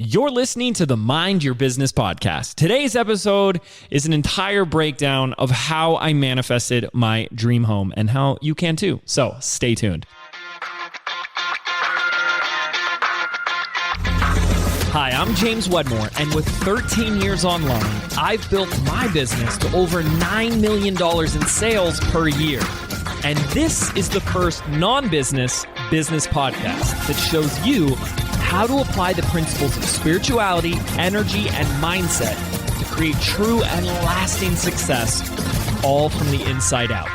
You're listening to the Mind Your Business podcast. Today's episode is an entire breakdown of how I manifested my dream home and how you can too. So stay tuned. Hi, I'm James Wedmore, and with 13 years online, I've built my business to over $9 million in sales per year. And this is the first non-business business podcast that shows you how to apply the principles of spirituality, energy, and mindset to create true and lasting success, all from the inside out.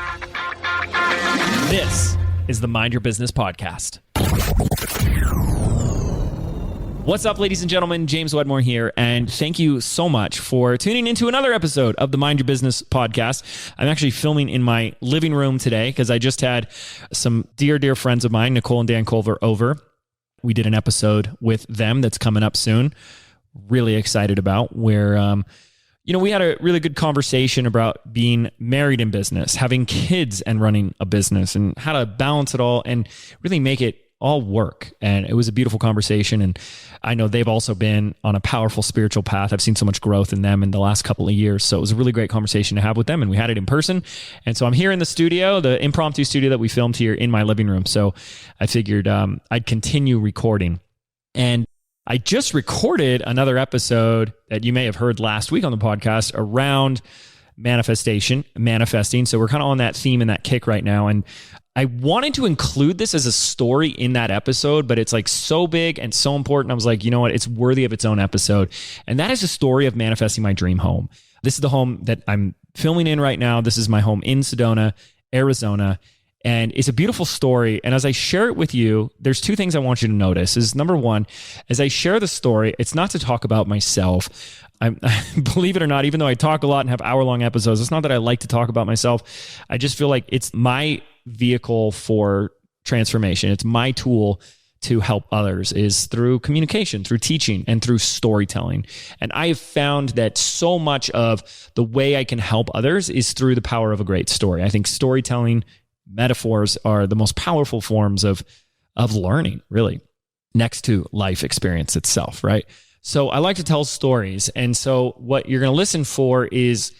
This is the Mind Your Business podcast. What's up, ladies and gentlemen? James Wedmore here, and thank you so much for tuning into another episode of the Mind Your Business podcast. I'm actually filming in my living room today because I just had some dear friends of mine, Nicole and Dan Culver, over. We did an episode with them that's coming up soon. Really excited about where, we had a really good conversation about being married in business, having kids and running a business, and how to balance it all and really make it all work. And it was a beautiful conversation. And I know they've also been on a powerful spiritual path. I've seen so much growth in them in the last couple of years. So it was a really great conversation to have with them. And we had it in person. And so I'm here in the studio, the impromptu studio that we filmed here in my living room. So I figured I'd continue recording. And I just recorded another episode that you may have heard last week on the podcast around manifesting. So we're kind of on that theme and that kick right now. And I wanted to include this as a story in that episode, but it's like so big and so important. I was like, you know what? It's worthy of its own episode. And that is the story of manifesting my dream home. This is the home that I'm filming in right now. This is my home in Sedona, Arizona. And it's a beautiful story. And as I share it with you, there's two things I want you to notice. Is number one, as I share the story, it's not to talk about myself. Believe it or not, even though I talk a lot and have hour-long episodes, it's not that I like to talk about myself. I just feel like it's my vehicle for transformation. It's my tool to help others is through communication, through teaching, and through storytelling. And I have found that so much of the way I can help others is through the power of a great story. I think storytelling, metaphors are the most powerful forms of learning, really, next to life experience itself, right? So I like to tell stories. And so what you're going to listen for is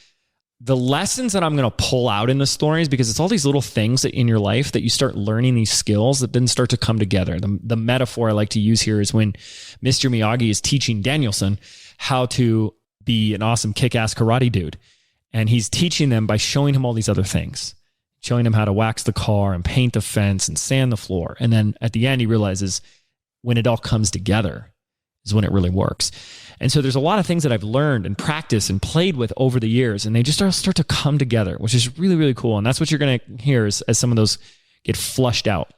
the lessons that I'm going to pull out in the stories, because it's all these little things that in your life that you start learning these skills that then start to come together. The metaphor I like to use here is when Mr. Miyagi is teaching Danielson how to be an awesome kick-ass karate dude. And he's teaching them by showing him all these other things, showing him how to wax the car and paint the fence and sand the floor. And then at the end, he realizes when it all comes together is when it really works. And so there's a lot of things that I've learned and practiced and played with over the years, and they just start to come together, which is really, really cool. And that's what you're going to hear as some of those get flushed out.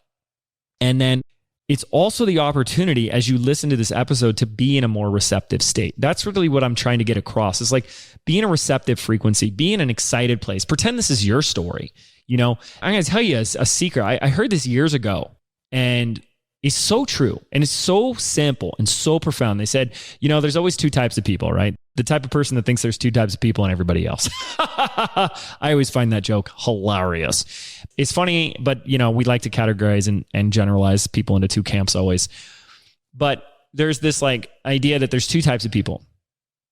And then it's also the opportunity as you listen to this episode to be in a more receptive state. That's really what I'm trying to get across. It's like be in a receptive frequency, be in an excited place. Pretend this is your story. You know, I'm going to tell you a secret. I heard this years ago, and it's so true, and it's so simple and so profound. They said, there's always two types of people, right? The type of person that thinks there's two types of people and everybody else. I always find that joke hilarious. It's funny, but we like to categorize and generalize people into two camps always. But there's this idea that there's two types of people.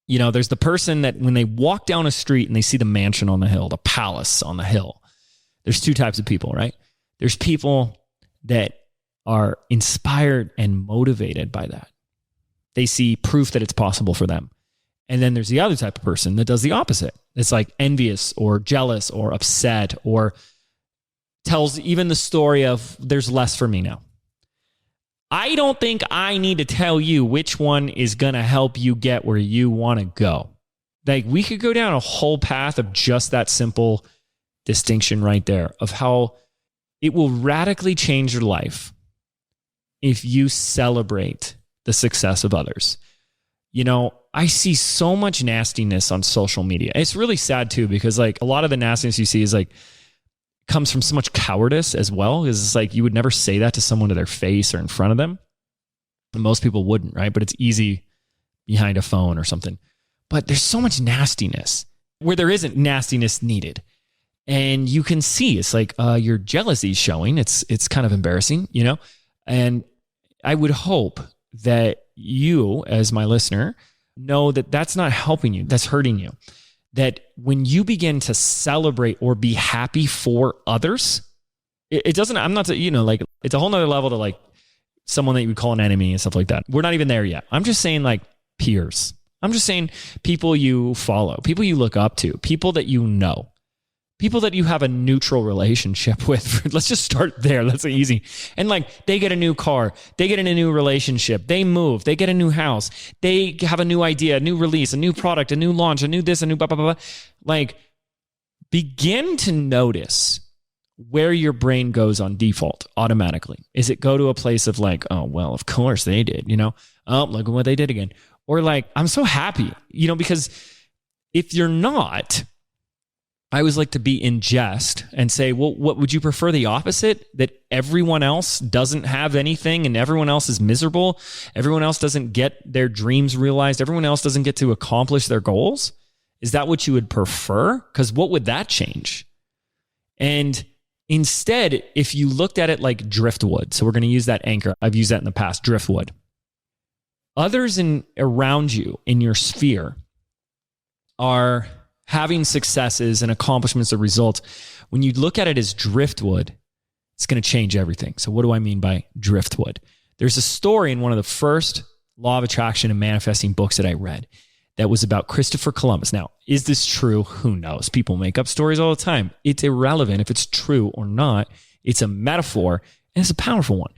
There's the person that when they walk down a street and they see the mansion on the hill, the palace on the hill, there's two types of people, right? There's people that are inspired and motivated by that. They see proof that it's possible for them. And then there's the other type of person that does the opposite. It's like envious or jealous or upset or tells even the story of there's less for me now. I don't think I need to tell you which one is going to help you get where you want to go. We could go down a whole path of just that simple distinction right there of how it will radically change your life if you celebrate the success of others. I see so much nastiness on social media. It's really sad too, because a lot of the nastiness you see is comes from so much cowardice as well. Because it's you would never say that to someone to their face or in front of them. And most people wouldn't, right? But it's easy behind a phone or something. But there's so much nastiness where there isn't nastiness needed. And you can see it's your jealousy is showing. It's kind of embarrassing, And I would hope that you, as my listener, know that that's not helping you. That's hurting you. That when you begin to celebrate or be happy for others, it doesn't, I'm not, like, it's a whole nother level to like someone that you would call an enemy and stuff like that. We're not even there yet. I'm just saying like peers. I'm just saying people you follow, people you look up to, people that you know, people that you have a neutral relationship with. Let's just start there. That's easy. And like they get a new car, they get in a new relationship, they move, they get a new house, they have a new idea, a new release, a new product, a new launch, a new this, a new blah, blah, blah. Like begin to notice where your brain goes on default automatically. Is it go to a place of like, oh, well, of course they did, oh, look at what they did again. Or like, I'm so happy, because if you're not, I always like to be in jest and say, well, what would you prefer the opposite? That everyone else doesn't have anything and everyone else is miserable. Everyone else doesn't get their dreams realized. Everyone else doesn't get to accomplish their goals. Is that what you would prefer? Because what would that change? And instead, if you looked at it like driftwood, so we're going to use that anchor. I've used that in the past, driftwood. Others around you in your sphere are having successes and accomplishments or results. When you look at it as driftwood, it's going to change everything. So what do I mean by driftwood? There's a story in one of the first law of attraction and manifesting books that I read that was about Christopher Columbus. Now, is this true? Who knows? People make up stories all the time. It's irrelevant if it's true or not. It's a metaphor and it's a powerful one.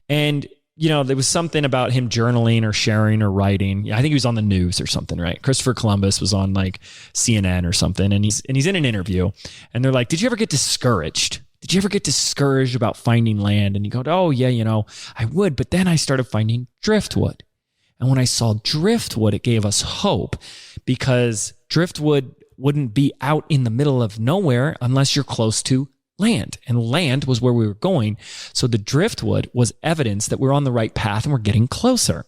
And there was something about him journaling or sharing or writing. I think he was on the news or something, right? Christopher Columbus was on like CNN or something. And he's in an interview and they're like, did you ever get discouraged? Did you ever get discouraged about finding land? And you go, oh yeah, I would. But then I started finding driftwood. And when I saw driftwood, it gave us hope because driftwood wouldn't be out in the middle of nowhere unless you're close to land, and land was where we were going. So the driftwood was evidence that we're on the right path and we're getting closer.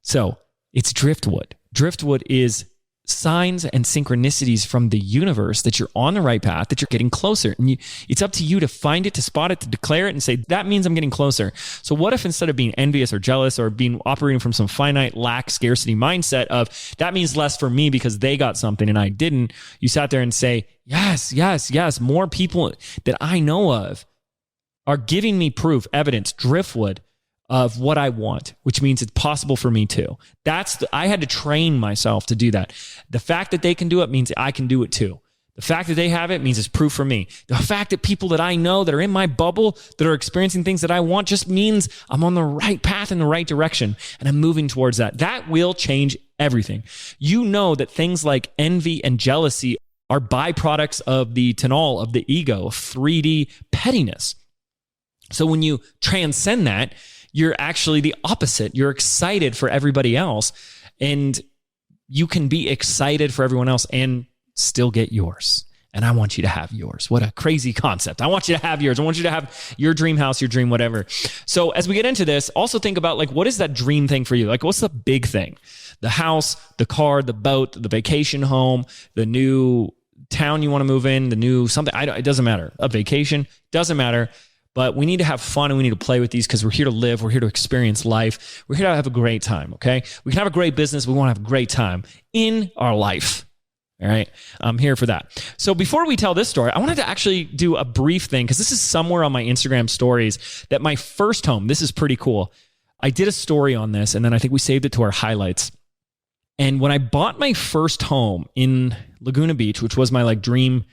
So it's driftwood. Driftwood is signs and synchronicities from the universe that you're on the right path, that you're getting closer. And it's up to you to find it, to spot it, to declare it and say, that means I'm getting closer. So what if instead of being envious or jealous or operating from some finite lack scarcity mindset of that means less for me because they got something and I didn't, you sat there and say, yes, more people that I know of are giving me proof, evidence, driftwood of what I want, which means it's possible for me too. I had to train myself to do that. The fact that they can do it means I can do it too. The fact that they have it means it's proof for me. The fact that people that I know that are in my bubble that are experiencing things that I want just means I'm on the right path in the right direction and I'm moving towards that. That will change everything. You know that things like envy and jealousy are byproducts of the tanol, of the ego, of 3D pettiness. So when you transcend that, you're actually the opposite. You're excited for everybody else, and you can be excited for everyone else and still get yours. And I want you to have yours. What a crazy concept. I want you to have yours. I want you to have your dream house, your dream whatever. So as we get into this, also think about like, what is that dream thing for you? Like, what's the big thing? The house, the car, the boat, the vacation home, the new town you want to move in, the new something. It doesn't matter. A vacation, doesn't matter. But we need to have fun and we need to play with these because we're here to live. We're here to experience life. We're here to have a great time, okay? We can have a great business. We want to have a great time in our life, all right? I'm here for that. So before we tell this story, I wanted to actually do a brief thing because this is somewhere on my Instagram stories that my first home, this is pretty cool. I did a story on this and then I think we saved it to our highlights. And when I bought my first home in Laguna Beach, which was my like dream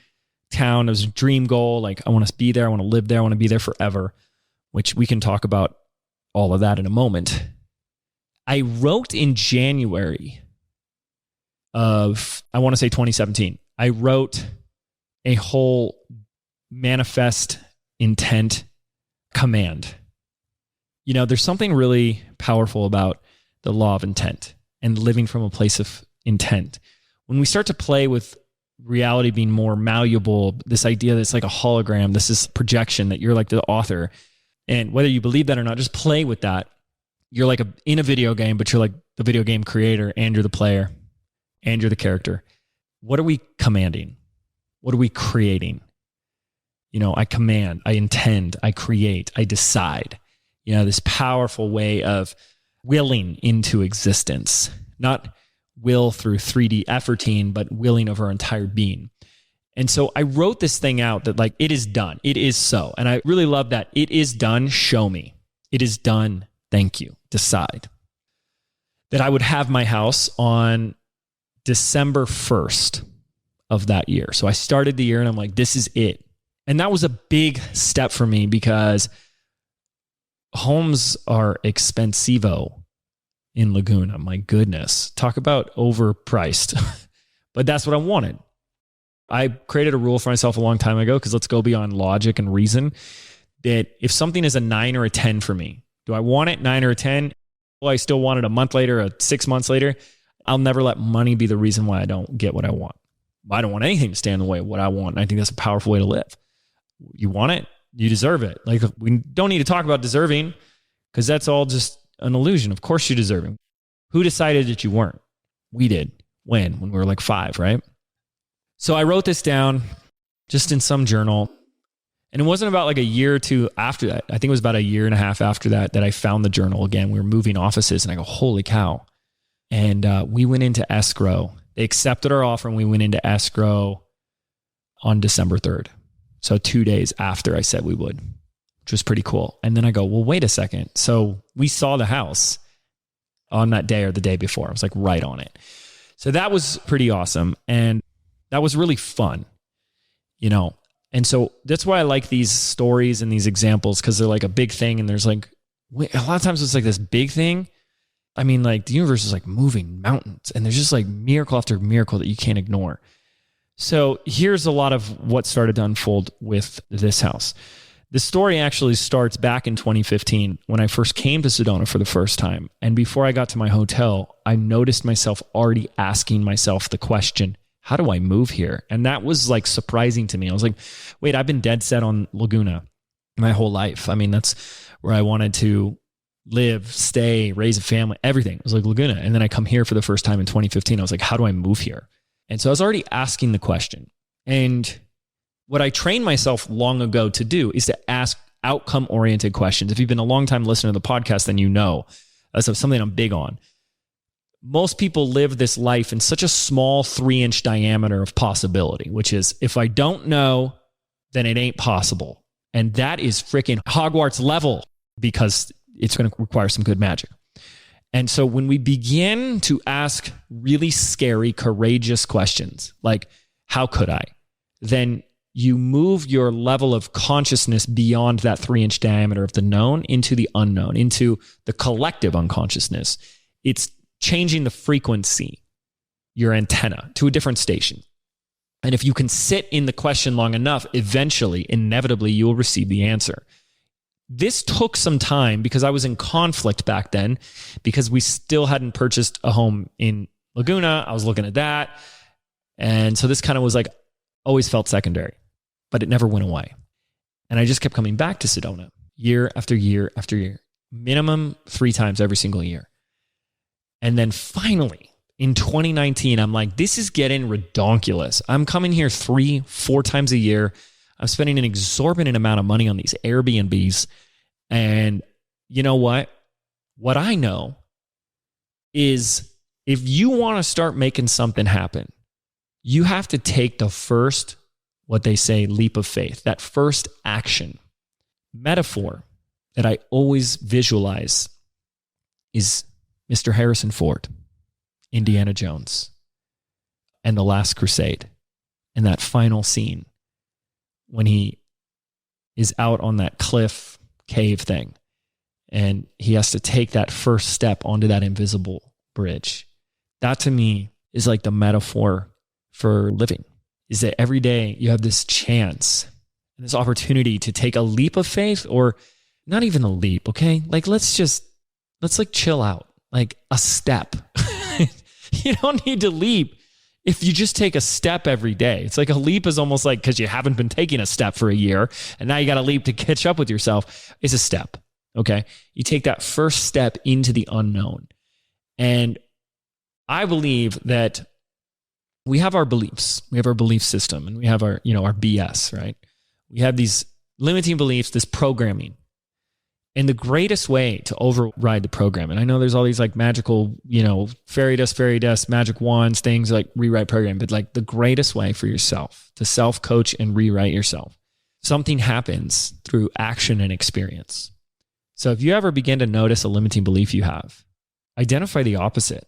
town, it was a dream goal. Like I want to be there. I want to live there. I want to be there forever, which we can talk about all of that in a moment. I wrote in January of, I want to say 2017, I wrote a whole manifest intent command. There's something really powerful about the law of intent and living from a place of intent. When we start to play with reality being more malleable, this idea that it's like a hologram, this is projection, that you're like the author. And whether you believe that or not, just play with that. You're like in a video game, but you're like the video game creator and you're the player and you're the character. What are we commanding? What are we creating? I command, I intend, I create, I decide. This powerful way of willing into existence, not will through 3D efforting, but willing of our entire being. And so I wrote this thing out that like, it is done. It is so. And I really love that. It is done. Show me. It is done. Thank you. Decide. That I would have my house on December 1st of that year. So I started the year and I'm like, this is it. And that was a big step for me because homes are expensivo in Laguna. My goodness. Talk about overpriced. But that's what I wanted. I created a rule for myself a long time ago because let's go beyond logic and reason that if something is a 9 or a 10 for me, do I want it 9 or a 10? Well, I still want it a month later, or 6 months later. I'll never let money be the reason why I don't get what I want. I don't want anything to stand in the way of what I want. And I think that's a powerful way to live. You want it, you deserve it. Like we don't need to talk about deserving because that's all just an illusion. Of course you're deserving. Who decided that you weren't? We did. When we were like 5, right? So I wrote this down just in some journal. And it wasn't about like a year or two after that. I think it was about a year and a half after that I found the journal again. We were moving offices and I go, holy cow. And we went into escrow. They accepted our offer and we went into escrow on December 3rd. So 2 days after I said we would, which was pretty cool. And then I go, well, wait a second. So we saw the house on that day or the day before. I was like right on it. So that was pretty awesome. And that was really fun, you know? And so that's why I like these stories and these examples because they're like a big thing. And there's like, a lot of times it's like this big thing. I mean, like the universe is like moving mountains and there's just like miracle after miracle that you can't ignore. So here's a lot of what started to unfold with this house. The story actually starts back in 2015 when I first came to Sedona for the first time. And before I got to my hotel, I noticed myself already asking myself the question, how do I move here? And that was like surprising to me. I was like, wait, I've been dead set on Laguna my whole life. I mean, that's where I wanted to live, stay, raise a family, everything. It was like Laguna. And then I come here for the first time in 2015. I was like, how do I move here? And so I was already asking the question. And what I trained myself long ago to do is to ask outcome-oriented questions. If you've been a long time listener to the podcast, then you know that's something I'm big on. Most people live this life in such a small 3-inch diameter of possibility, which is if I don't know, then it ain't possible. And that is freaking Hogwarts level because it's going to require some good magic. And so when we begin to ask really scary, courageous questions, like, how could I? Then you move your level of consciousness beyond that 3-inch diameter of the known into the unknown, into the collective unconsciousness. It's changing the frequency, your antenna, to a different station. And if you can sit in the question long enough, eventually, inevitably, you will receive the answer. This took some time because I was in conflict back then because we still hadn't purchased a home in Laguna. I was looking at that. And so this kind of was like, always felt secondary, but it never went away. And I just kept coming back to Sedona year after year after year, minimum 3 times every single year. And then finally, in 2019, I'm like, this is getting redonkulous. I'm coming here 3-4 times a year. I'm spending an exorbitant amount of money on these Airbnbs. And you know what? What I know is if you want to start making something happen, you have to take the first, what they say, leap of faith, that first action. Metaphor that I always visualize is Mr. Harrison Ford, Indiana Jones, and The Last Crusade, and that final scene when he is out on that cliff cave thing and he has to take that first step onto that invisible bridge. That to me is like the metaphor for living, is that every day you have this chance and this opportunity to take a leap of faith, or not even a leap. Okay. Like, let's like chill out. Like a step. You don't need to leap if you just take a step every day. It's like a leap is almost like because you haven't been taking a step for a year and now you got to leap to catch up with yourself. It's a step. Okay. You take that first step into the unknown. And I believe that we have our beliefs. We have our belief system and we have our BS, right? We have these limiting beliefs, this programming. And the greatest way to override the program, and I know there's all these like magical, fairy dust, magic wands, things like rewrite program, but like the greatest way for yourself to self-coach and rewrite yourself, something happens through action and experience. So if you ever begin to notice a limiting belief you have, identify the opposite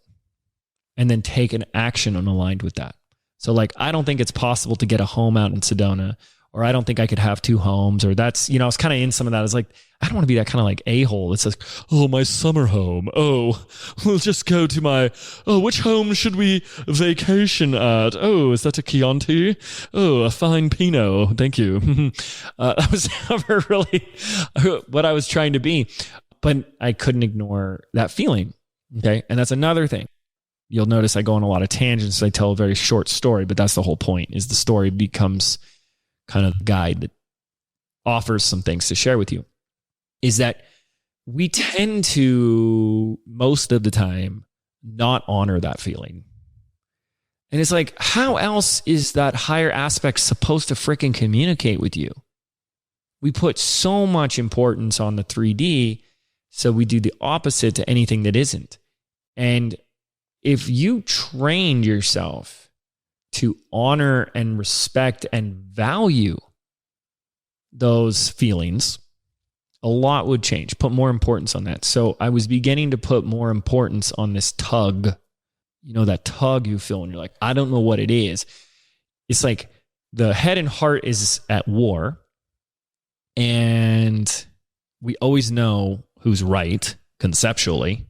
and then take an action aligned with that. So like, I don't think it's possible to get a home out in Sedona, or I don't think I could have 2 homes, or that's, I was kind of in some of that. I was like, I don't want to be that kind of like a-hole that says, oh, my summer home. Oh, we'll just go to which home should we vacation at? Oh, is that a Chianti? Oh, a fine Pinot. Thank you. That was never really what I was trying to be, but I couldn't ignore that feeling. Okay. And that's another thing. You'll notice I go on a lot of tangents. I tell a very short story, but that's the whole point, is the story becomes kind of the guide that offers some things to share with you, is that we tend to, most of the time, not honor that feeling. And it's like, how else is that higher aspect supposed to freaking communicate with you? We put so much importance on the 3D, so we do the opposite to anything that isn't. And if you trained yourself to honor and respect and value those feelings, a lot would change. Put more importance on that. So I was beginning to put more importance on this tug. That tug you feel when you're like, I don't know what it is. It's like the head and heart is at war, and we always know who's right conceptually,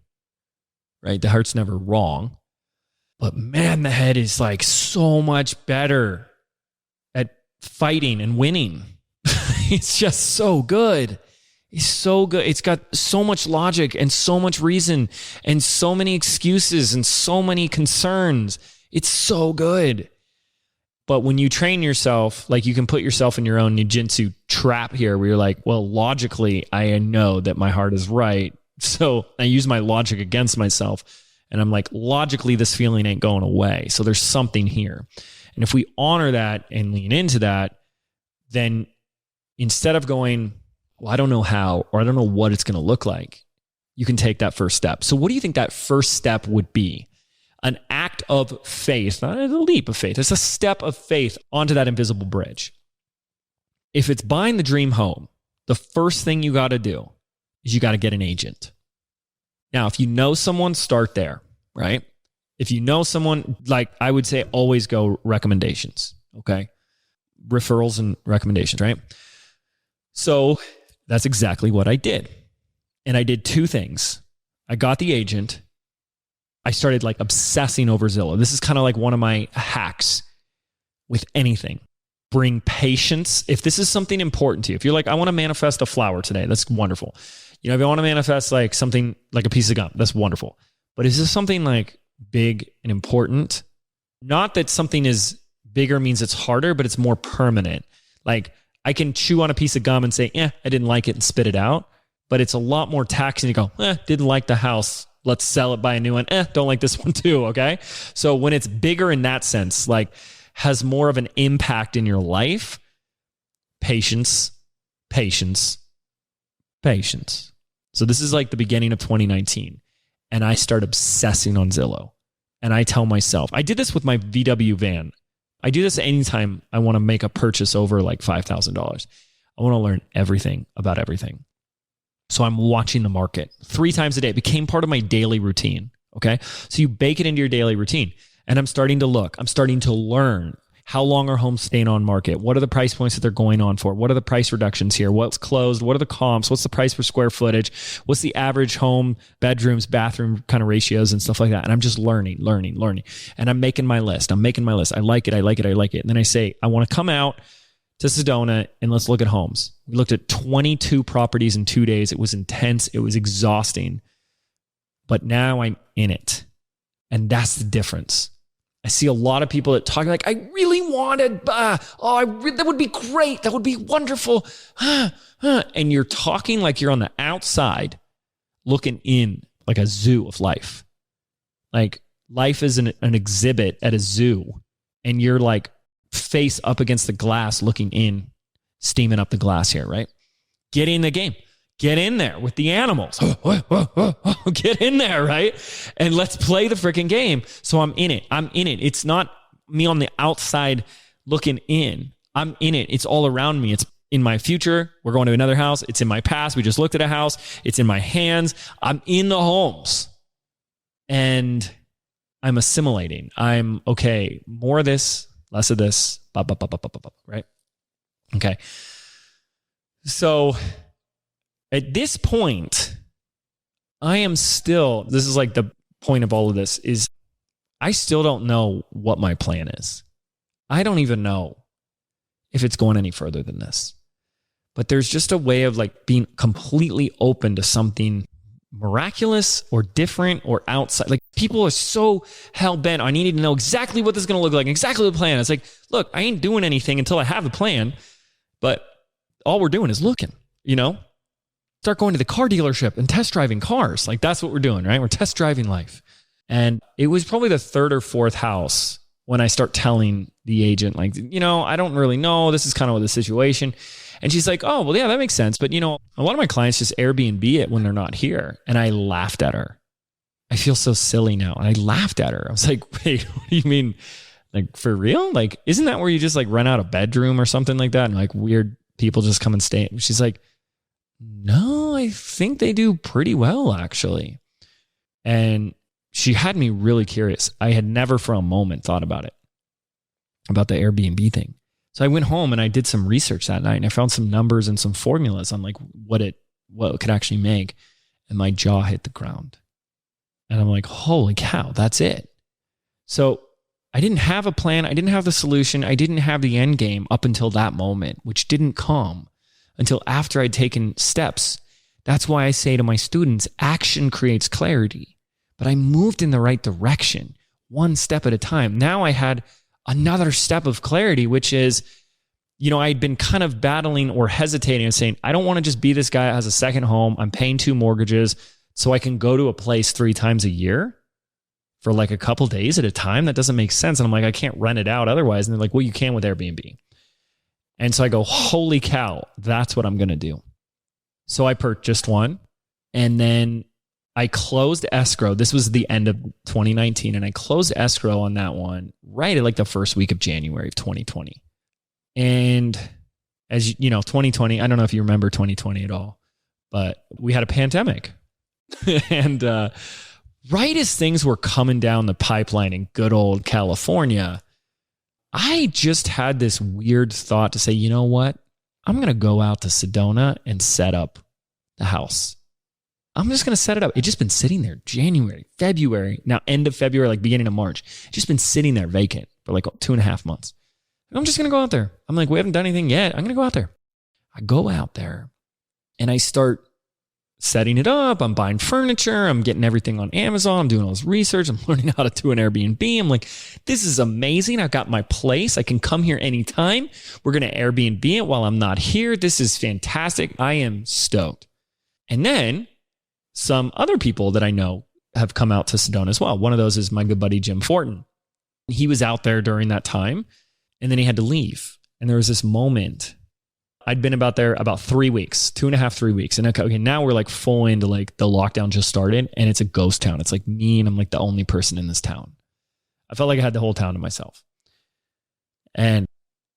right? The heart's never wrong. But man, the head is like so much better at fighting and winning. It's just so good. It's so good. It's got so much logic and so much reason and so many excuses and so many concerns. It's so good. But when you train yourself, like you can put yourself in your own ninjutsu trap here where you're like, well, logically, I know that my heart is right. So I use my logic against myself. And I'm like, logically, this feeling ain't going away. So there's something here. And if we honor that and lean into that, then instead of going, well, I don't know how, or I don't know what it's going to look like, you can take that first step. So what do you think that first step would be? An act of faith, not a leap of faith. It's a step of faith onto that invisible bridge. If it's buying the dream home, the first thing you got to do is you got to get an agent. Now, if you know someone, start there, right? If you know someone, like I would say, always go recommendations, okay? Referrals and recommendations, right? So that's exactly what I did. And I did 2 things. I got the agent. I started like obsessing over Zillow. This is kind of like one of my hacks with anything. Bring patience. If this is something important to you, if you're like, I want to manifest a flower today, that's wonderful. If you want to manifest like something like a piece of gum, that's wonderful. But is this something like big and important? Not that something is bigger means it's harder, but it's more permanent. Like I can chew on a piece of gum and say, I didn't like it and spit it out. But it's a lot more taxing to go, didn't like the house. Let's sell it, buy a new one. Don't like this one too, okay? So when it's bigger in that sense, like has more of an impact in your life, patience. So this is like the beginning of 2019. And I start obsessing on Zillow. And I tell myself, I did this with my VW van. I do this anytime I want to make a purchase over like $5,000. I want to learn everything about everything. So I'm watching the market 3 times a day. It became part of my daily routine. Okay. So you bake it into your daily routine. And I'm starting to look. I'm starting to learn. How long are homes staying on market? What are the price points that they're going on for? What are the price reductions here? What's closed? What are the comps? What's the price per square footage? What's the average home, bedrooms, bathroom kind of ratios and stuff like that? And I'm just learning. And I'm making my list. I like it. And then I say, I want to come out to Sedona and let's look at homes. We looked at 22 properties in 2 days. It was intense. It was exhausting. But now I'm in it. And that's the difference. I see a lot of people that talk like, I really wanted, that would be great. That would be wonderful. And you're talking like you're on the outside looking in like a zoo of life. Like life is an exhibit at a zoo and you're like face up against the glass looking in, steaming up the glass here, right? Get in the game. get in there with the animals. Get in there, right? And let's play the freaking game. So I'm in it. It's not me on the outside looking in. I'm in it. It's all around me. It's in my future. We're going to another house. It's in my past. We just looked at a house. It's in my hands. I'm in the homes. And I'm assimilating. I'm okay. More of this, less of this. Right? Okay. So at this point, I am still, this is like the point of all of this, is I still don't know what my plan is. I don't even know if it's going any further than this. But there's just a way of like being completely open to something miraculous or different or outside. Like people are so hell-bent on needing to know exactly what this is going to look like, exactly the plan. It's like, look, I ain't doing anything until I have the plan, but all we're doing is looking, you know? Start going to the car dealership and test driving cars. Like that's what we're doing, right? We're test driving life. And it was probably the third or fourth house when I start telling the agent, like, you know, I don't really know. This is kind of what the situation. And she's like, oh, well, yeah, that makes sense. But, you know, a lot of my clients just Airbnb it when they're not here. And I laughed at her. I feel so silly now. And I laughed at her. I was like, wait, what do you mean? Like, for real? Like, isn't that where you just like rent out a bedroom or something like that? And like weird people just come and stay. She's like, no, I think they do pretty well, actually. And she had me really curious. I had never for a moment thought about the Airbnb thing. So I went home and I did some research that night and I found some numbers and some formulas on like what it could actually make. And my jaw hit the ground. And I'm like, holy cow, that's it. So I didn't have a plan. I didn't have the solution. I didn't have the end game up until that moment, which didn't come until after I'd taken steps. That's why I say to my students, action creates clarity. But I moved in the right direction, one step at a time. Now I had another step of clarity, which is, you know, I'd been kind of battling or hesitating and saying, I don't want to just be this guy that has a second home. I'm paying 2 mortgages so I can go to a place 3 times a year for like a couple days at a time. That doesn't make sense. And I'm like, I can't rent it out otherwise. And they're like, well, you can with Airbnb. And so I go, holy cow, that's what I'm going to do. So I purchased one and then I closed escrow. This was the end of 2019. And I closed escrow on that one right at like the first week of January of 2020. And as you know, 2020, I don't know if you remember 2020 at all, but we had a pandemic. And right as things were coming down the pipeline in good old California, I just had this weird thought to say, you know what? I'm going to go out to Sedona and set up the house. I'm just going to set it up. It's just been sitting there January, February, now end of February, like beginning of March. It's just been sitting there vacant for like 2.5 months. And I'm just going to go out there. I'm like, we haven't done anything yet. I'm going to go out there. I go out there and I start setting it up. I'm buying furniture. I'm getting everything on Amazon. I'm doing all this research. I'm learning how to do an Airbnb. I'm like, this is amazing. I've got my place. I can come here anytime. We're going to Airbnb it while I'm not here. This is fantastic. I am stoked. And then some other people that I know have come out to Sedona as well. One of those is my good buddy, Jim Fortin. He was out there during that time and then he had to leave. And there was this moment. I'd been about there about 3 weeks, 2.5, 3 weeks. And okay, now we're like full into like the lockdown just started and it's a ghost town. It's like me and I'm like the only person in this town. I felt like I had the whole town to myself. And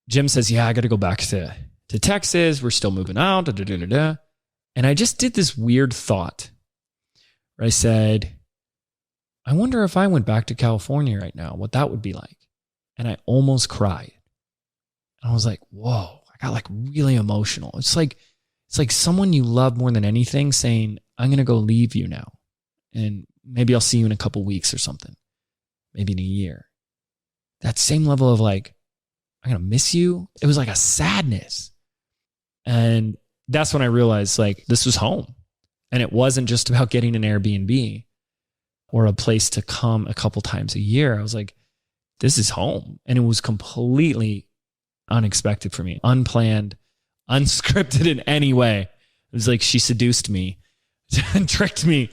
Jim says, yeah, I got to go back to Texas. We're still moving out. Da, da, da, da, da. And I just did this weird thought where I said, I wonder if I went back to California right now, what that would be like. And I almost cried. And I was like, whoa. Got like really emotional. It's like someone you love more than anything saying, I'm going to go leave you now. And maybe I'll see you in a couple weeks or something. Maybe in a year. That same level of like, I'm going to miss you. It was like a sadness. And that's when I realized like this was home. And it wasn't just about getting an Airbnb or a place to come a couple times a year. I was like, this is home. And it was completely unexpected for me, unplanned, unscripted in any way. It was like she seduced me and tricked me.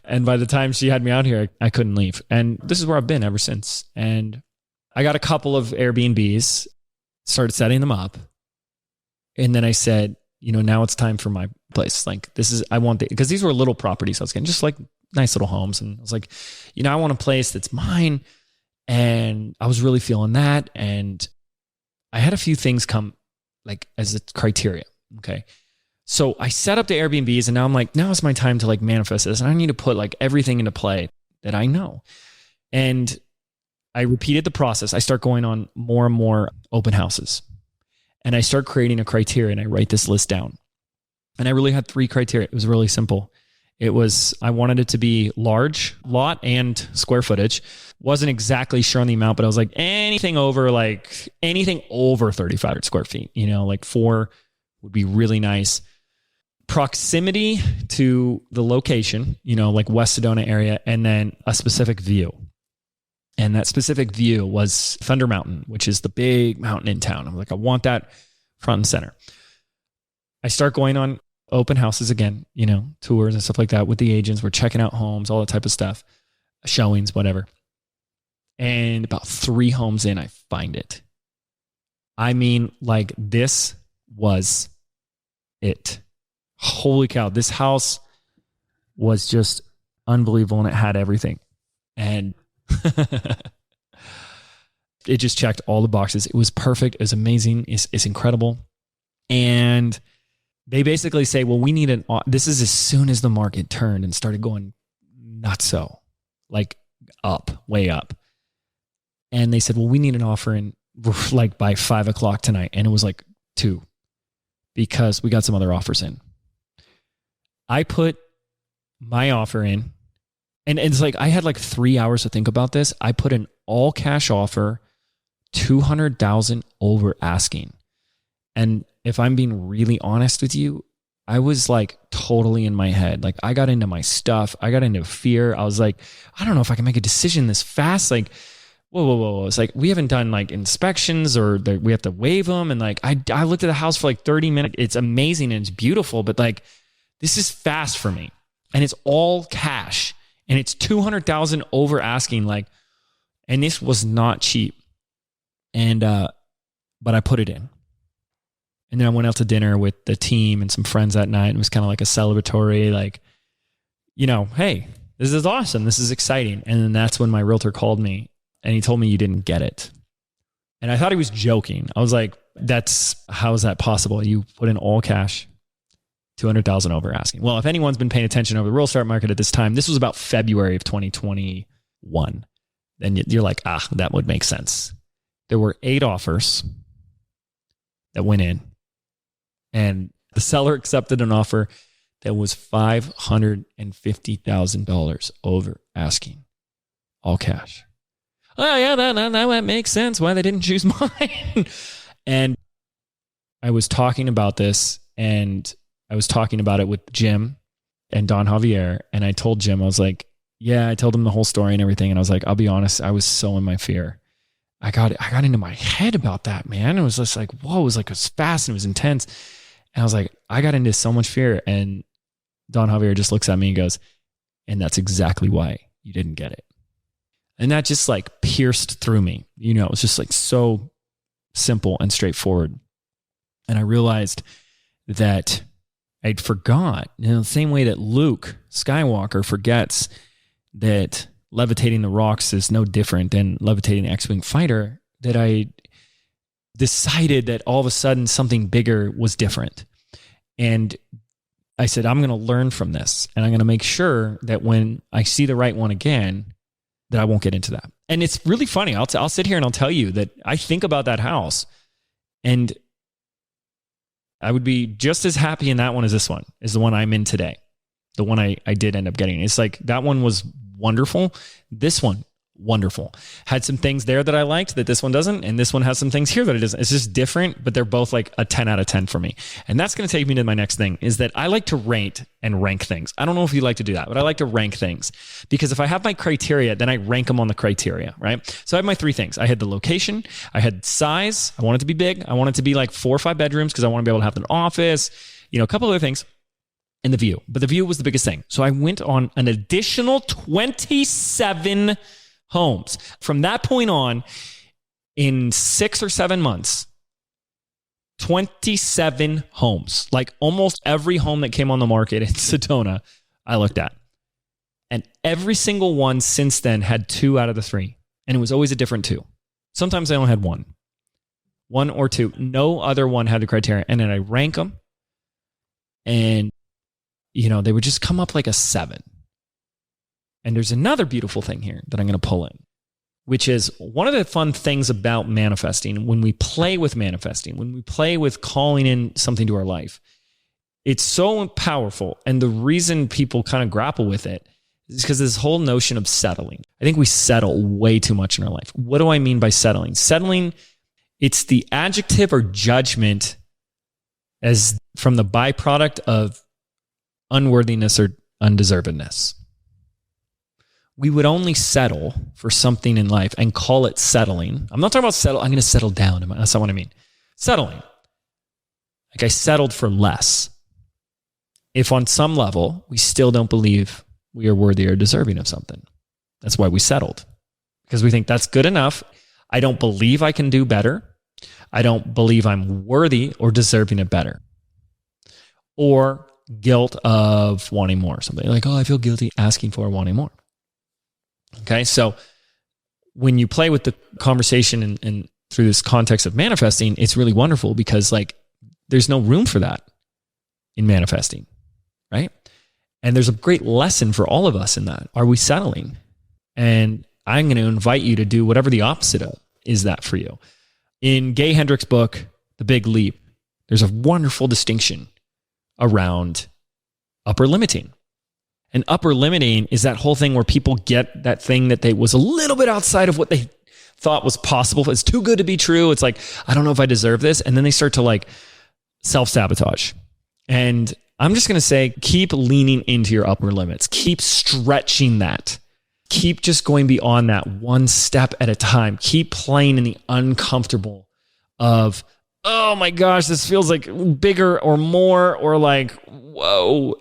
And by the time she had me out here, I couldn't leave. And this is where I've been ever since. And I got a couple of Airbnbs, started setting them up. And then I said, you know, now it's time for my place. Like I want because these were little properties I was getting, just like nice little homes. And I was like, I want a place that's mine. And I was really feeling that. And I had a few things come like as a criteria. Okay. So I set up the Airbnbs and now I'm like, now is my time to like manifest this. And I need to put like everything into play that I know. And I repeated the process. I start going on more and more open houses and I start creating a criteria and I write this list down. And I really had 3 criteria. It was really simple. It was, I wanted it to be large lot and square footage. Wasn't exactly sure on the amount, but I was like anything over 3,500 square feet, like 4 would be really nice. Proximity to the location, like West Sedona area, and then a specific view. And that specific view was Thunder Mountain, which is the big mountain in town. I'm like, I want that front and center. I start going on open houses again, tours and stuff like that with the agents. We're checking out homes, all that type of stuff, showings, whatever. And about 3 homes in, I find it. I mean, like this was it. Holy cow. This house was just unbelievable and it had everything. And it just checked all the boxes. It was perfect. It was amazing. It's incredible. And they basically say, well, we need this is as soon as the market turned and started going nutso, like up, way up. And they said, well, we need an offer in like by 5:00 tonight. And it was like 2 because we got some other offers in. I put my offer in and it's like, I had like 3 hours to think about this. I put an all cash offer, 200,000 over asking. And if I'm being really honest with you, I was like totally in my head. Like I got into my stuff. I got into fear. I was like, I don't know if I can make a decision this fast. Like, whoa. It's like, we haven't done like inspections or we have to waive them. And like, I looked at the house for like 30 minutes. It's amazing and it's beautiful, but like, this is fast for me and it's all cash and it's 200,000 over asking like, and this was not cheap. And, but I put it in. And then I went out to dinner with the team and some friends that night. And it was kind of like a celebratory, like, hey, this is awesome. This is exciting. And then that's when my realtor called me and he told me you didn't get it. And I thought he was joking. I was like, how is that possible? You put in all cash, 200,000 over asking. Well, if anyone's been paying attention over the real estate market at this time, this was about February of 2021. Then you're like, that would make sense. There were 8 offers that went in. And the seller accepted an offer that was $550,000 over asking, all cash. Oh yeah, that makes sense why they didn't choose mine. And I was talking about this, and I was talking about it with Jim and Don Javier, and I told Jim, I was like, yeah, I told him the whole story and everything, and I was like, I'll be honest, I was so in my fear. I got into my head about that, man. It was just like, whoa, it was fast and it was intense. And I was like, I got into so much fear. And Don Javier just looks at me and goes, and that's exactly why you didn't get it. And that just like pierced through me. It was just like so simple and straightforward. And I realized that I'd forgot, the same way that Luke Skywalker forgets that levitating the rocks is no different than levitating an X-Wing fighter, that I decided that all of a sudden something bigger was different. And I said, I'm going to learn from this and I'm going to make sure that when I see the right one again, that I won't get into that. And it's really funny. I'll sit here and I'll tell you that I think about that house and I would be just as happy in that one as this one, is the one I'm in today. The one I did end up getting. It's like that one was wonderful. This one, wonderful. Had some things there that I liked that this one doesn't. And this one has some things here that it doesn't. It's just different, but they're both like a 10 out of 10 for me. And that's going to take me to my next thing, is that I like to rate and rank things. I don't know if you like to do that, but I like to rank things because if I have my criteria, then I rank them on the criteria, right? So I have my 3 things. I had the location. I had size. I want it to be big. I want it to be like 4 or 5 bedrooms because I want to be able to have an office, a couple other things. And the view. But the view was the biggest thing. So I went on an additional 27 homes. From that point on, in 6 or 7 months, 27 homes, like almost every home that came on the market in Sedona, I looked at. And every single one since then had 2 out of the 3. And it was always a different 2. Sometimes I only had 1 or 2. No other one had the criteria. And then I rank them. And, they would just come up like a 7. And there's another beautiful thing here that I'm going to pull in, which is one of the fun things about manifesting. When we play with manifesting, when we play with calling in something to our life, it's so powerful. And the reason people kind of grapple with it is because this whole notion of settling. I think we settle way too much in our life. What do I mean by settling? Settling, it's the adjective or judgment as from the byproduct of unworthiness or undeservedness. We would only settle for something in life and call it settling. I'm not talking about settle. I'm going to settle down. That's not what I mean. Settling. Like I settled for less. If on some level, we still don't believe we are worthy or deserving of something. That's why we settled. Because we think that's good enough. I don't believe I can do better. I don't believe I'm worthy or deserving of better. Or guilt of wanting more. Somebody like, I feel guilty asking for or wanting more. Okay, so when you play with the conversation and through this context of manifesting, it's really wonderful because there's no room for that in manifesting, right? And there's a great lesson for all of us in that. Are we settling? And I'm going to invite you to do whatever the opposite of is that for you. In Gay Hendricks' book, The Big Leap, there's a wonderful distinction around upper limiting. And upper limiting is that whole thing where people get that thing that they was a little bit outside of what they thought was possible. It's too good to be true. It's like, I don't know if I deserve this. And then they start to self-sabotage. And I'm just going to say, keep leaning into your upper limits. Keep stretching that. Keep just going beyond that one step at a time. Keep playing in the uncomfortable of, oh my gosh, this feels like bigger or more or whoa,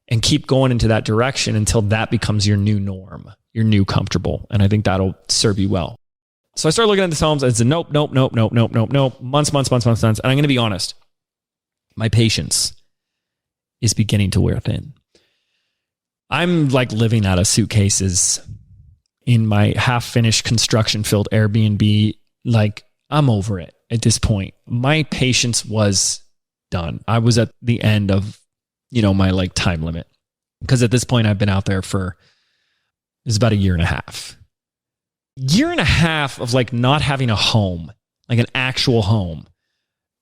and keep going into that direction until that becomes your new norm, your new comfortable. And I think that'll serve you well. So I started looking at the homes. I said, nope. Months. And I'm going to be honest. My patience is beginning to wear thin. I'm living out of suitcases in my half-finished construction-filled Airbnb. I'm over it at this point. My patience was done. I was at the end of my time limit. Because at this point I've been out there for, it's about a year and a half. Year and a half of not having a home, an actual home,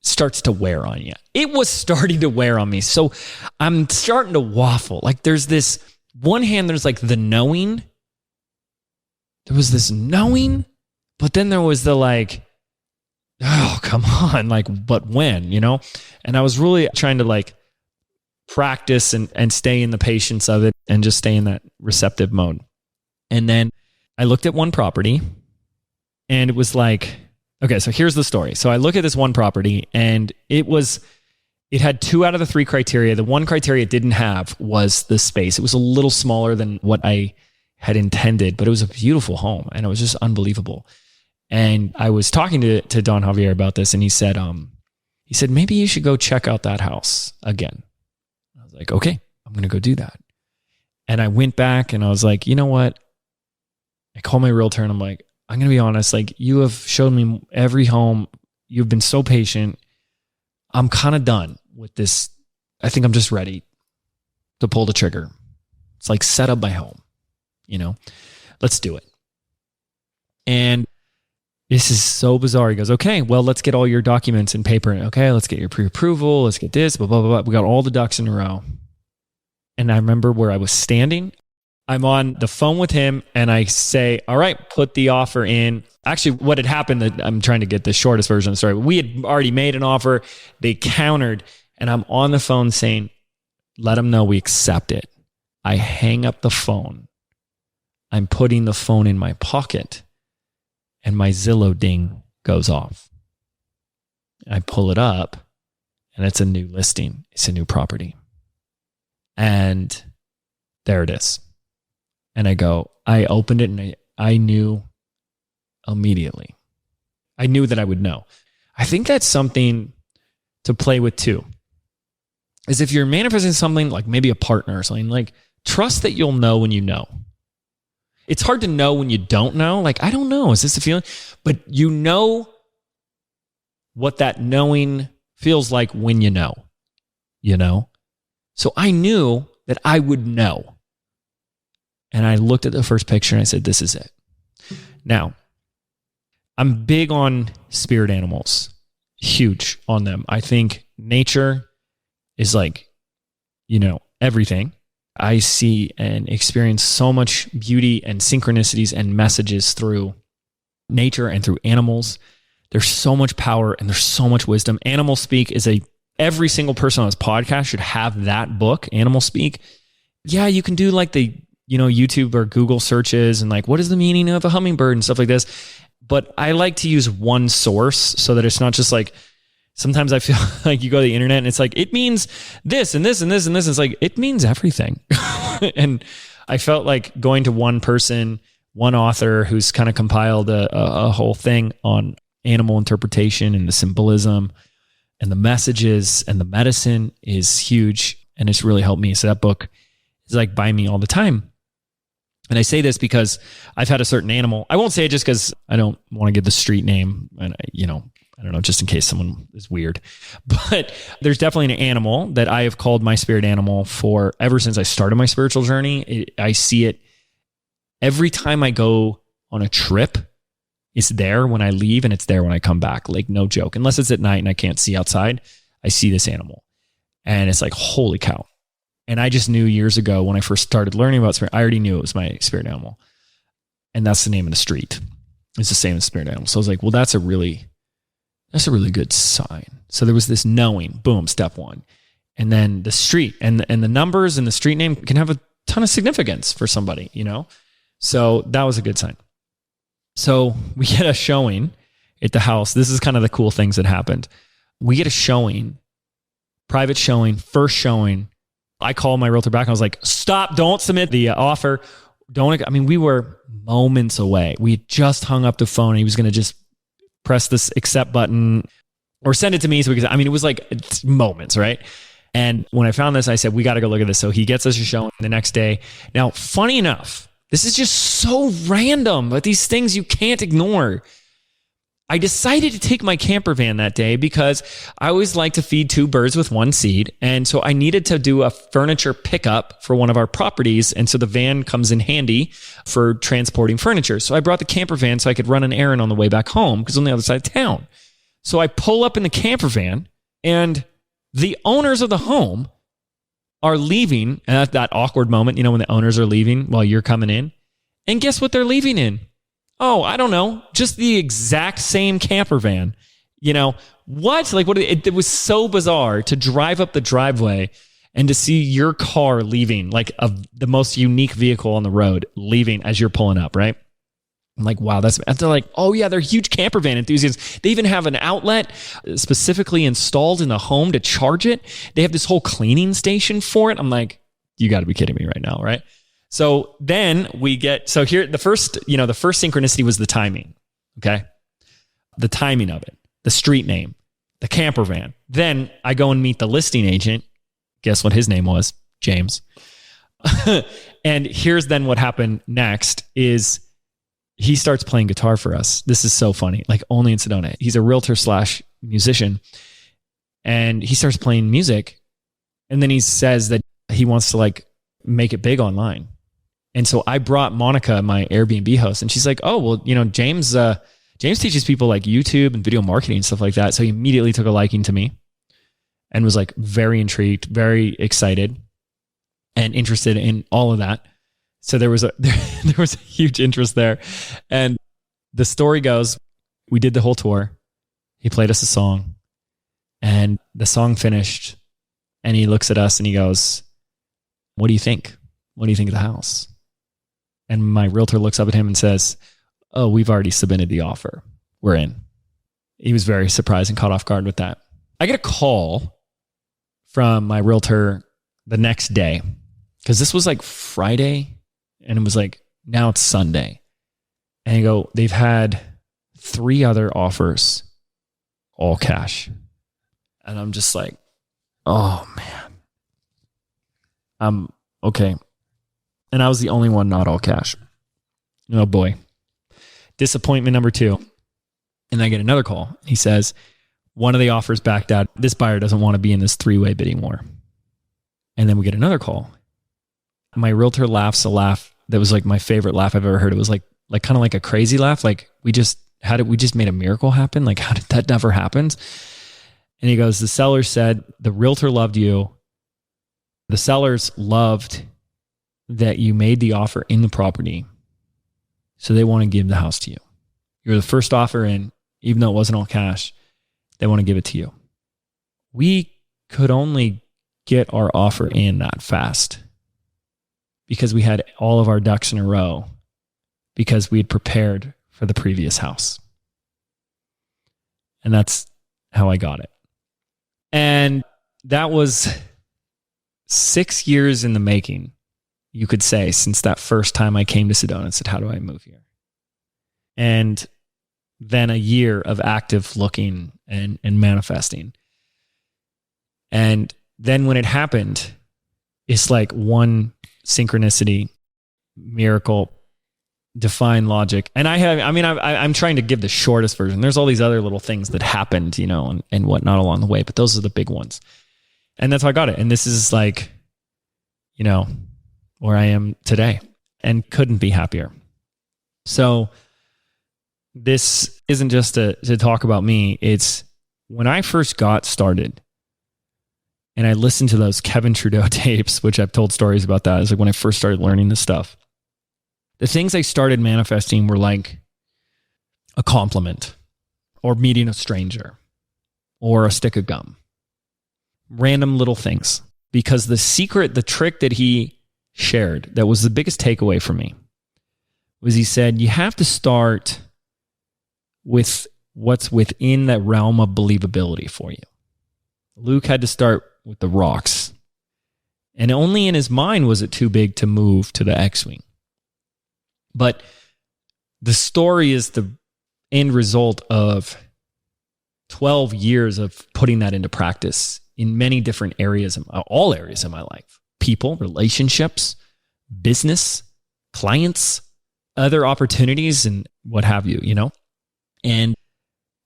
starts to wear on you. It was starting to wear on me. So I'm starting to waffle. There's this, one hand, there's the knowing. There was this knowing, but then there was the oh, come on. But when, And I was really trying to practice and stay in the patience of it and just stay in that receptive mode. And then I looked at one property and it was okay, so here's the story. So I look at this one property and it had 2 out of the 3 criteria. The one criteria it didn't have was the space. It was a little smaller than what I had intended, but it was a beautiful home and it was just unbelievable. And I was talking to Don Javier about this and he said, maybe you should go check out that house again. I was okay, I'm going to go do that. And I went back and I was you know what? I called my realtor and I'm I'm going to be honest, you have shown me every home. You've been so patient. I'm kind of done with this. I think I'm just ready to pull the trigger. It's set up my home, let's do it. And this is so bizarre. He goes, okay, well, let's get all your documents in paper. Okay, let's get your pre-approval. Let's get this, blah, blah, blah, blah. We got all the ducks in a row. And I remember where I was standing. I'm on the phone with him and I say, all right, put the offer in. Actually, what had happened, I'm trying to get the shortest version of the story. We had already made an offer. They countered and I'm on the phone saying, let them know we accept it. I hang up the phone. I'm putting the phone in my pocket. And my Zillow ding goes off. I pull it up and it's a new listing. It's a new property. And there it is. And I opened it and I knew immediately. I knew that I would know. I think that's something to play with too is if you're manifesting something like maybe a partner or something, like trust that you'll know when you know. It's hard to know when you don't know. Like, I don't know. Is this a feeling? But you know what that knowing feels like when you know. So I knew that I would know. And I looked at the first picture and I said, this is it. Now, I'm big on spirit animals. Huge on them. I think nature is like, everything. I see and experience so much beauty and synchronicities and messages through nature and through animals. There's so much power and there's so much wisdom. Animal Speak is every single person on this podcast should have that book, Animal Speak. Yeah, you can do like the, YouTube or Google searches and like, what is the meaning of a hummingbird and stuff like this. But I like to use one source so that it's not just like, sometimes I feel like you go to the internet and it's like, it means this and this and this and this. It's like, it means everything. And I felt like going to one person, one author who's kind of compiled a whole thing on animal interpretation and the symbolism and the messages and the medicine is huge. And it's really helped me. So that book is like by me all the time. And I say this because I've had a certain animal. I won't say it just because I don't want to give the street name. And I don't know, just in case someone is weird. But there's definitely an animal that I have called my spirit animal for ever since I started my spiritual journey. I see it every time I go on a trip. It's there when I leave and it's there when I come back. Like, no joke. Unless it's at night and I can't see outside, I see this animal. And it's like, holy cow. And I just knew years ago when I first started learning about spirit, I already knew it was my spirit animal. And that's the name of the street. It's the same as spirit animal. So I was like, well, that's a really good sign. So there was this knowing, boom, step one. And then the street and the numbers and the street name can have a ton of significance for somebody, So that was a good sign. So we get a showing at the house. This is kind of the cool things that happened. We get a showing, private showing, first showing. I called my realtor back and I was like, stop, don't submit the offer. We were moments away. We had just hung up the phone and he was going to just press this accept button or send it to me. So because it was like moments, right? And when I found this, I said, we got to go look at this. So he gets us a showing the next day. Now, funny enough, this is just so random, but these things you can't ignore. I decided to take my camper van that day because I always like to feed two birds with one seed. And so I needed to do a furniture pickup for one of our properties. And so the van comes in handy for transporting furniture. So I brought the camper van so I could run an errand on the way back home because on the other side of town. So I pull up in the camper van and the owners of the home are leaving. And at that awkward moment, when the owners are leaving while you're coming in. And guess what they're leaving in? Oh, I don't know. Just the exact same camper van. What? Like, what? It was so bizarre to drive up the driveway and to see your car leaving, like the most unique vehicle on the road, leaving as you're pulling up, right? I'm like, wow, they're like, oh yeah, they're huge camper van enthusiasts. They even have an outlet specifically installed in the home to charge it. They have this whole cleaning station for it. I'm like, you got to be kidding me right now, right? So then here, the first synchronicity was the timing. Okay. The timing of it, the street name, the camper van. Then I go and meet the listing agent. Guess what his name was? James. And here's then what happened next is he starts playing guitar for us. This is so funny. Like, only in Sedona. He's a realtor / musician. And he starts playing music. And then he says that he wants to like make it big online. And so I brought Monica, my Airbnb host, and she's like, oh, well, James teaches people like YouTube and video marketing and stuff like that. So he immediately took a liking to me and was like very intrigued, very excited and interested in all of that. So there was a huge interest there. And the story goes, we did the whole tour. He played us a song and the song finished and he looks at us and he goes, what do you think? What do you think of the house? And my realtor looks up at him and says, oh, we've already submitted the offer. We're in. He was very surprised and caught off guard with that. I get a call from my realtor the next day because this was like Friday and it was like, now it's Sunday. And they've had 3 other offers, all cash. And I'm just like, oh man, I'm okay. And I was the only one not all cash. Oh boy. Disappointment number 2. And I get another call. He says, one of the offers backed out. This buyer doesn't want to be in this 3-way bidding war. And then we get another call. My realtor laughs a laugh that was like my favorite laugh I've ever heard. It was like kind of like a crazy laugh. Like we just made a miracle happen. Like how did that never happen? And he goes, the seller said the realtor loved you. The sellers loved that you made the offer in the property. So they want to give the house to you. You're the first offer in, even though it wasn't all cash, they want to give it to you. We could only get our offer in that fast because we had all of our ducks in a row because we had prepared for the previous house. And that's how I got it. And that was 6 years in the making, you could say, since that first time I came to Sedona and said, how do I move here? And then a year of active looking and manifesting. And then when it happened, it's like one synchronicity, miracle, define logic. And I'm trying to give the shortest version. There's all these other little things that happened, and whatnot along the way, but those are the big ones. And that's how I got it. And this is like, where I am today and couldn't be happier. So this isn't just to talk about me. It's when I first got started and I listened to those Kevin Trudeau tapes, which I've told stories about that. It's like when I first started learning this stuff. The things I started manifesting were like a compliment or meeting a stranger or a stick of gum. Random little things. Because the trick that he shared, that was the biggest takeaway for me, was he said, you have to start with what's within that realm of believability for you. Luke had to start with the rocks. And only in his mind was it too big to move to the X-Wing. But the story is the end result of 12 years of putting that into practice in many different areas, all areas of my life. People, relationships, business, clients, other opportunities, and what have you, And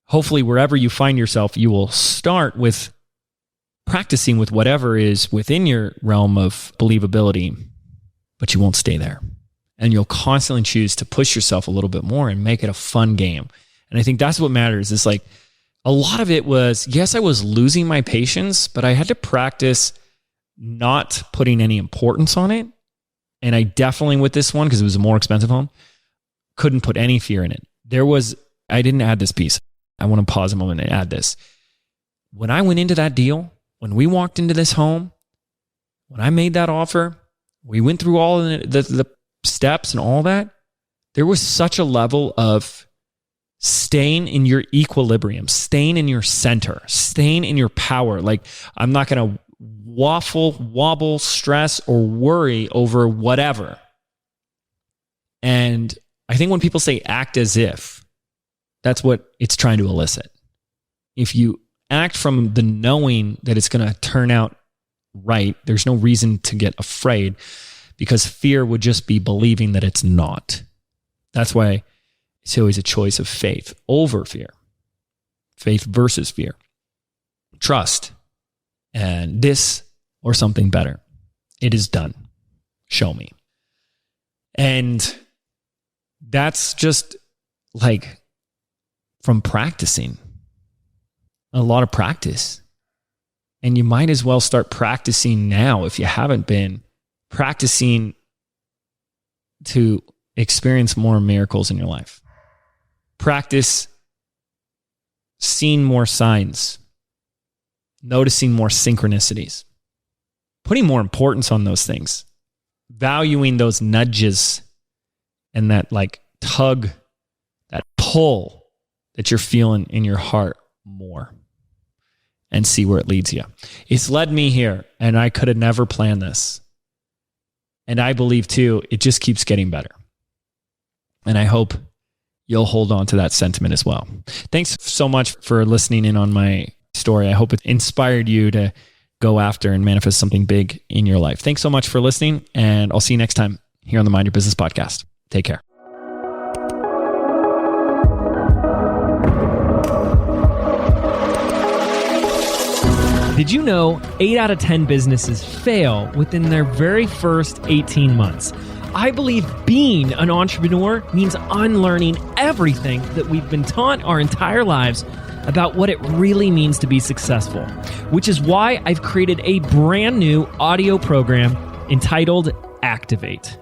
hopefully wherever you find yourself, you will start with practicing with whatever is within your realm of believability, but you won't stay there. And you'll constantly choose to push yourself a little bit more and make it a fun game. And I think that's what matters. It's like a lot of it was, yes, I was losing my patience, but I had to practice not putting any importance on it. And I definitely, with this one, because it was a more expensive home, couldn't put any fear in it. I didn't add this piece. I want to pause a moment and add this. When I went into that deal, when we walked into this home, when I made that offer, we went through all the steps and all that, there was such a level of staying in your equilibrium, staying in your center, staying in your power. Like, I'm not going to wobble, stress, or worry over whatever. And I think when people say act as if, that's what it's trying to elicit. If you act from the knowing that it's going to turn out right, there's no reason to get afraid, because fear would just be believing that it's not. That's why it's always a choice of faith over fear. Faith versus fear. Trust. And this or something better. It is done. Show me. And that's just like from practicing. A lot of practice. And you might as well start practicing now if you haven't been practicing to experience more miracles in your life. Practice seeing more signs, noticing more synchronicities, putting more importance on those things, valuing those nudges and that like tug, that pull that you're feeling in your heart more, and see where it leads you. It's led me here, and I could have never planned this. And I believe too, it just keeps getting better. And I hope you'll hold on to that sentiment as well. Thanks so much for listening in on my story. I hope it inspired you to go after and manifest something big in your life. Thanks so much for listening, and I'll see you next time here on the Mind Your Business podcast. Take care. Did you know 8 out of 10 businesses fail within their very first 18 months? I believe being an entrepreneur means unlearning everything that we've been taught our entire lives about what it really means to be successful, which is why I've created a brand new audio program entitled Activate.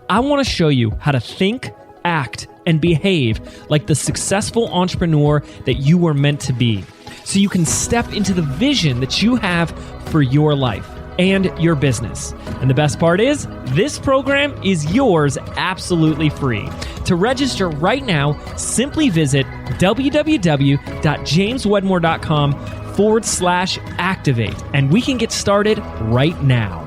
I want to show you how to think, act, and behave like the successful entrepreneur that you were meant to be, so you can step into the vision that you have for your life and your business. And the best part is, this program is yours absolutely free. To register right now, simply visit www.jameswedmore.com/activate, and we can get started right now.